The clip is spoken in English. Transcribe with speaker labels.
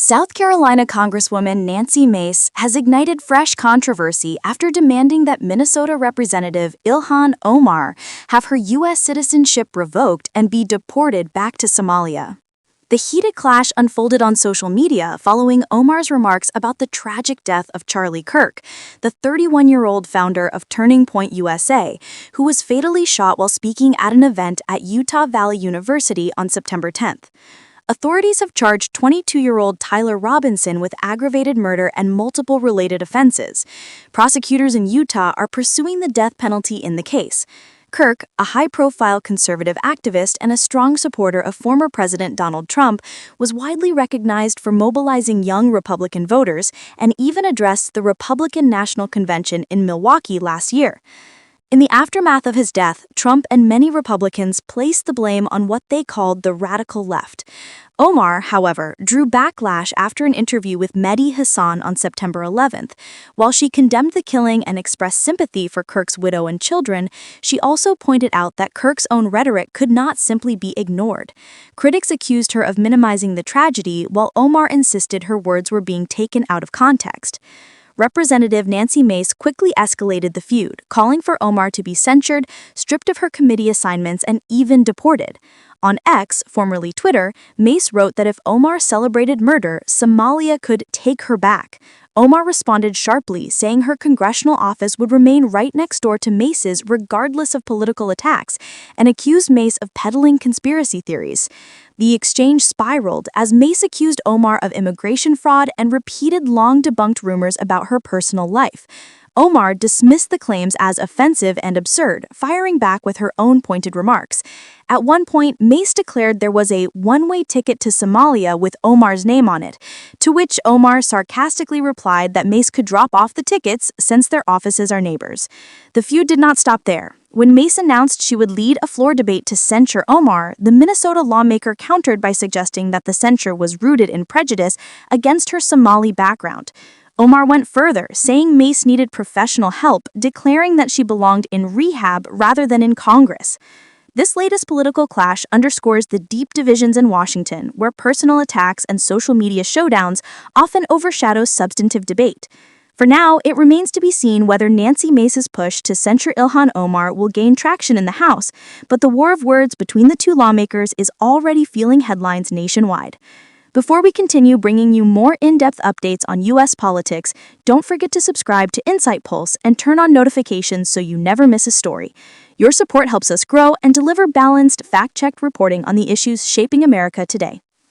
Speaker 1: South Carolina Congresswoman Nancy Mace has ignited fresh controversy after demanding that Minnesota Representative Ilhan Omar have her U.S. citizenship revoked and be deported back to Somalia. The heated clash unfolded on social media following Omar's remarks about the tragic death of Charlie Kirk, the 31-year-old founder of Turning Point USA, who was fatally shot while speaking at an event at Utah Valley University on September 10th. Authorities have charged 22-year-old Tyler Robinson with aggravated murder and multiple related offenses. Prosecutors in Utah are pursuing the death penalty in the case. Kirk, a high-profile conservative activist and a strong supporter of former President Donald Trump, was widely recognized for mobilizing young Republican voters and even addressed the Republican National Convention in Milwaukee last year. In the aftermath of his death, Trump and many Republicans placed the blame on what they called the radical left. Omar, however, drew backlash after an interview with Mehdi Hasan on September 11th. While she condemned the killing and expressed sympathy for Kirk's widow and children, she also pointed out that Kirk's own rhetoric could not simply be ignored. Critics accused her of minimizing the tragedy, while Omar insisted her words were being taken out of context. Representative Nancy Mace quickly escalated the feud, calling for Omar to be censured, stripped of her committee assignments, and even deported. On X, formerly Twitter, Mace wrote that if Omar celebrated murder, Somalia could take her back. Omar responded sharply, saying her congressional office would remain right next door to Mace's regardless of political attacks, and accused Mace of peddling conspiracy theories. The exchange spiraled as Mace accused Omar of immigration fraud and repeated long-debunked rumors about her personal life. Omar dismissed the claims as offensive and absurd, firing back with her own pointed remarks. At one point, Mace declared there was a one-way ticket to Somalia with Omar's name on it, to which Omar sarcastically replied that Mace could drop off the tickets since their offices are neighbors. The feud did not stop there. When Mace announced she would lead a floor debate to censure Omar, the Minnesota lawmaker countered by suggesting that the censure was rooted in prejudice against her Somali background. Omar went further, saying Mace needed professional help, declaring that she belonged in rehab rather than in Congress. This latest political clash underscores the deep divisions in Washington, where personal attacks and social media showdowns often overshadow substantive debate. For now, it remains to be seen whether Nancy Mace's push to censure Ilhan Omar will gain traction in the House, but the war of words between the two lawmakers is already fueling headlines nationwide. Before we continue bringing you more in-depth updates on U.S. politics, don't forget to subscribe to InsightPulse and turn on notifications so you never miss a story. Your support helps us grow and deliver balanced, fact-checked reporting on the issues shaping America today.